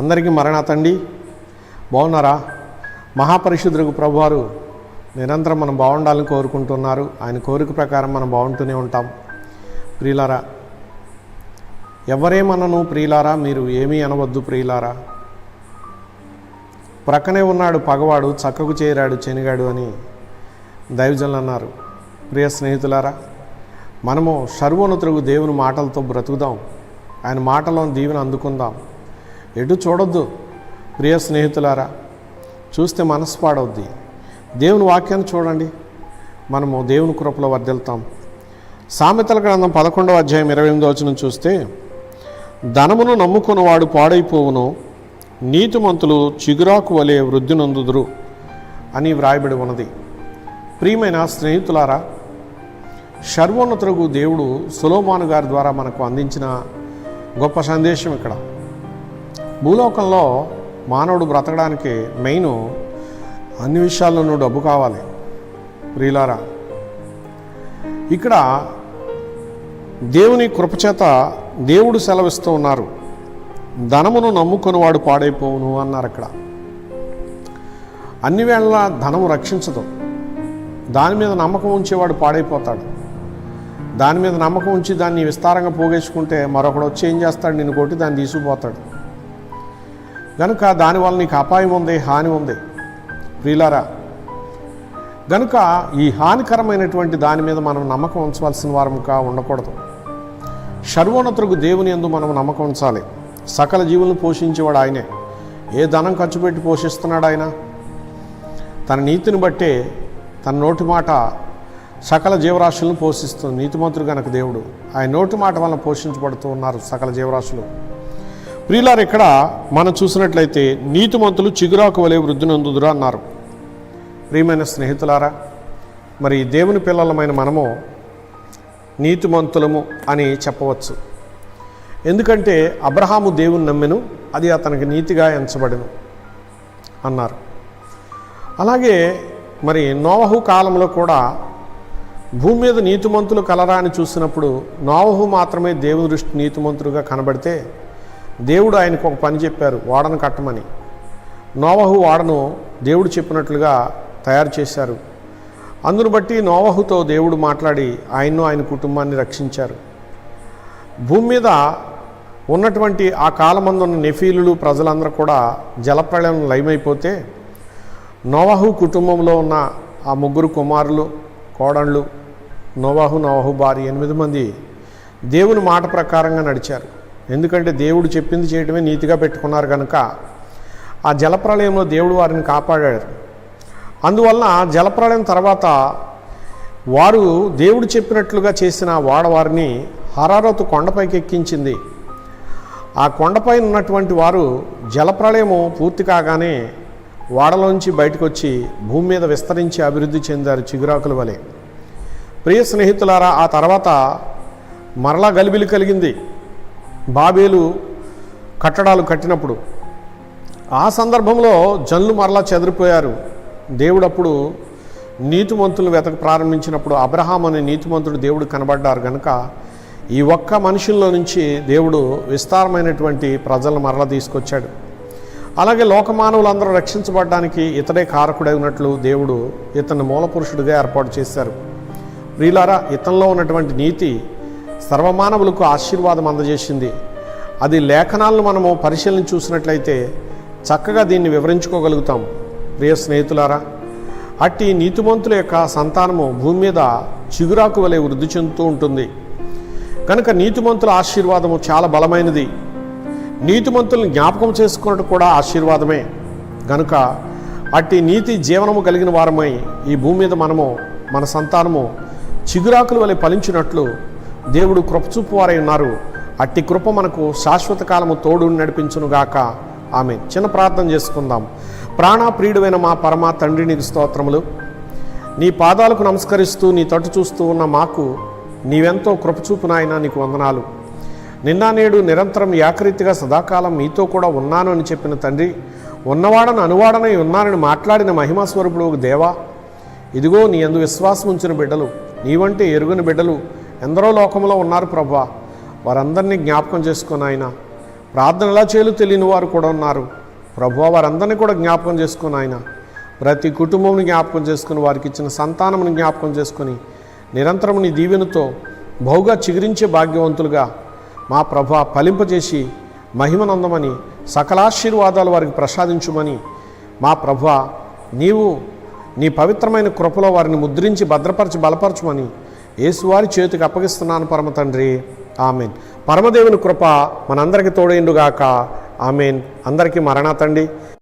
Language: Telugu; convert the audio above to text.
అందరికీ మరణాతండి. బాగున్నారా? మహాపరిశుద్ధులకు ప్రభువారు నిరంతరం మనం బాగుండాలని కోరుకుంటున్నారు. ఆయన కోరిక ప్రకారం మనం బాగుంటూనే ఉంటాం. ప్రియులారా, ఎవరేమనను ప్రియులారా, మీరు ఏమీ అనవద్దు ప్రియులారా. ప్రక్కనే ఉన్నాడు పగవాడు, చక్కకు చేరాడు చెనిగాడు అని దైవజనులు అన్నారు. ప్రియ స్నేహితులారా, మనము సర్వోన్నతులకు దేవుని మాటలతో బ్రతుకుదాం. ఆయన మాటలోని దీవెన అందుకుందాం. ఎటు చూడొద్దు ప్రియ స్నేహితులారా. చూస్తే మనసు పాడవుద్ది. దేవుని వాక్యాన్ని చూడండి, మనము దేవుని కృపలో వర్ధిల్తాం. సామెతల గ్రంథం 11వ అధ్యాయం 28వ వచనం చూస్తే, ధనమును నమ్ముకున్నవాడు పాడైపోవును, నీతిమంతులు చిగురాకు వలె వృద్ధి నొందుదురు అని వ్రాయబడి ఉన్నది. ప్రియమైన స్నేహితులారా, సర్వోన్నతులకు దేవుడు సొలొమోను గారి ద్వారా మనకు అందించిన గొప్ప సందేశం ఇక్కడ. భూలోకంలో మానవుడు బ్రతకడానికి మెయిన్ అన్ని విషయాల్లోనూ డబ్బు కావాలి. ప్రియులారా, ఇక్కడ దేవుని కృపచేత దేవుడు సెలవిస్తూ ఉన్నారు. ధనమును నమ్ముకుని వాడు పాడైపోవును అన్నారు. అక్కడ అన్ని వేళ ధనము రక్షించదు. దాని మీద నమ్మకం ఉంచేవాడు పాడైపోతాడు. దాని మీద నమ్మకం ఉంచి దాన్ని విస్తారంగా పోగేసుకుంటే మరొకడు వచ్చి ఏం చేస్తాడు? నిన్ను కొట్టి దాన్ని తీసుకుపోతాడు. గనుక దానివల్ల నీకు అపాయం ఉంది, హాని ఉంది ప్రియులారా. గనుక ఈ హానికరమైనటువంటి దాని మీద మనం నమ్మకం ఉంచవలసిన వారముగా ఉండకూడదు. సర్వోన్నతులకు దేవుని యందు మనం నమ్మకం ఉంచాలి. సకల జీవులను పోషించేవాడు ఆయనే. ఏ ధనం ఖర్చు పెట్టి పోషిస్తున్నాడు ఆయన? తన నీతిని బట్టే తన నోటి మాట సకల జీవరాశులను పోషిస్తుంది. నీతిమంతుడు గనక దేవుడు, ఆయన నోటి మాట వలన పోషించబడుతూ ఉన్నారు సకల జీవరాశులు. ప్రియులారు, ఇక్కడ మనం చూసినట్లయితే నీతిమంతులు చిగురాకు వలె వృద్ధి నొందుదురు అన్నారు. ప్రియమైన స్నేహితులారా, మరి దేవుని పిల్లలమైన మనము నీతిమంతులము అని చెప్పవచ్చు. ఎందుకంటే అబ్రహాము దేవుని నమ్మెను, అది అతనికి నీతిగా ఎంచబడెను అన్నారు. అలాగే మరి నోవహు కాలంలో కూడా భూమి మీద నీతిమంతులు కలరా అని చూసినప్పుడు నోవహు మాత్రమే దేవుని దృష్టి నీతిమంతుడుగా కనబడితే దేవుడు ఆయనకు ఒక పని చెప్పారు, ఓడను కట్టమని. నోవహు ఓడను దేవుడు చెప్పినట్లుగా తయారు చేశారు. అందును బట్టి నోవహుతో దేవుడు మాట్లాడి ఆయన్ను ఆయన కుటుంబాన్ని రక్షించారు. భూమి మీద ఉన్నటువంటి ఆ కాలమందు ఉన్న నెఫీలులు ప్రజలందరూ కూడా జలప్రళయం లయమైపోతే నోవహు కుటుంబంలో ఉన్న ఆ 3 కుమారులు, కోడళ్ళు, నోవహు భార్య 8 మంది దేవుని మాట ప్రకారంగా నడిచారు. ఎందుకంటే దేవుడు చెప్పింది చేయడమే నీతిగా పెట్టుకున్నారు కనుక ఆ జలప్రళయంలో దేవుడు వారిని కాపాడారు. అందువలన జలప్రళయం తర్వాత వారు దేవుడు చెప్పినట్లుగా చేసిన వారిని హరారతు కొండపైకి ఎక్కించింది. ఆ కొండపైన ఉన్నటువంటి వారు జలప్రళయము పూర్తి కాగానే వాడలోంచి బయటకు వచ్చి భూమి మీద విస్తరించి అభివృద్ధి చెందారు చిగురాకుల వలె. ప్రియ స్నేహితులారా, ఆ తర్వాత మరలా గలిబిలి కలిగింది. బాబేలు కట్టడాలు కట్టినప్పుడు ఆ సందర్భంలో జనులు మరలా చెదిరిపోయారు. దేవుడు అప్పుడు నీతిమంతులను వెతక ప్రారంభించినప్పుడు అబ్రహాం అనే నీతిమంతుడు దేవుడు కనబడ్డారు. కనుక ఈ ఒక్క మనుషుల్లో నుంచి దేవుడు విస్తారమైనటువంటి ప్రజలను మరలా తీసుకొచ్చాడు. అలాగే లోకమానవులందరూ రక్షించబడడానికి ఇతడే కారకుడై ఉన్నట్లు దేవుడు ఇతన్ని మూలపురుషుడిగా ఏర్పాటు చేశారు. ప్రియులారా, ఇతనిలో ఉన్నటువంటి నీతి సర్వమానవులకు ఆశీర్వాదం అందజేసింది. అది లేఖనాలను మనము పరిశీలన చూసినట్లయితే చక్కగా దీన్ని వివరించుకోగలుగుతాం. ప్రియ స్నేహితులారా, అట్టి నీతిమంతుల యొక్క సంతానము భూమి మీద చిగురాకు వలె వృద్ధి చెందుతూ ఉంటుంది. కనుక నీతిమంతుల ఆశీర్వాదము చాలా బలమైనది. నీతిమంతులను జ్ఞాపకం చేసుకున్నట్టు కూడా ఆశీర్వాదమే. కనుక అట్టి నీతి జీవనము కలిగిన వారమై ఈ భూమి మీద మనము, మన సంతానము చిగురాకుల వలె ఫలించినట్లు దేవుడు కృపచూపు వారై ఉన్నారు. అట్టి కృప మనకు శాశ్వత కాలము తోడు నడిపించునుగాక. ఆమె. చిన్న ప్రార్థన చేసుకుందాం. ప్రాణప్రియుడైన మా పరమ తండ్రి, నీకు స్తోత్రములు. నీ పాదాలకు నమస్కరిస్తూ నీ తట్టు చూస్తూ ఉన్న మాకు నీవెంతో కృపచూపు నాయనా, నీకు వందనాలు. నిన్న నేడు నిరంతరం ఏకరీతిగా సదాకాలం మీతో కూడా ఉన్నాను అని చెప్పిన తండ్రి, ఉన్నవాడను అనువాడనై ఉన్నానని మాట్లాడిన మహిమాస్వరూపుడు దేవా, ఇదిగో నీ యందు విశ్వాసం ఉంచిన బిడ్డలు, నీవంటే ఎరుగని బిడ్డలు ఎందరో లోకంలో ఉన్నారు ప్రభువా. వారందరినీ జ్ఞాపకం చేసుకొని ఆయన ప్రార్థన ఎలా చేయాలో తెలియని వారు కూడా ఉన్నారు. ప్రభువా, వారందరినీ కూడా జ్ఞాపకం చేసుకుని ఆయన ప్రతి కుటుంబంని జ్ఞాపకం చేసుకుని వారికి ఇచ్చిన సంతానముని జ్ఞాపకం చేసుకుని నిరంతరం నీ దీవెనతో బహుగా చిగురించే భాగ్యవంతులుగా మా ప్రభువా ఫలింపజేసి మహిమనందమని సకలాశీర్వాదాలు వారికి ప్రసాదించుమని మా ప్రభువా నీవు నీ పవిత్రమైన కృపలో వారిని ముద్రించి భద్రపరచి బలపరచుమని యేసువారి చేతికి అప్పగిస్తున్నాను పరమ తండ్రి. ఆమెన్. పరమదేవుని కృప మనందరికీ తోడైండుగాక. ఆమెన్. అందరికీ మరణాతండి.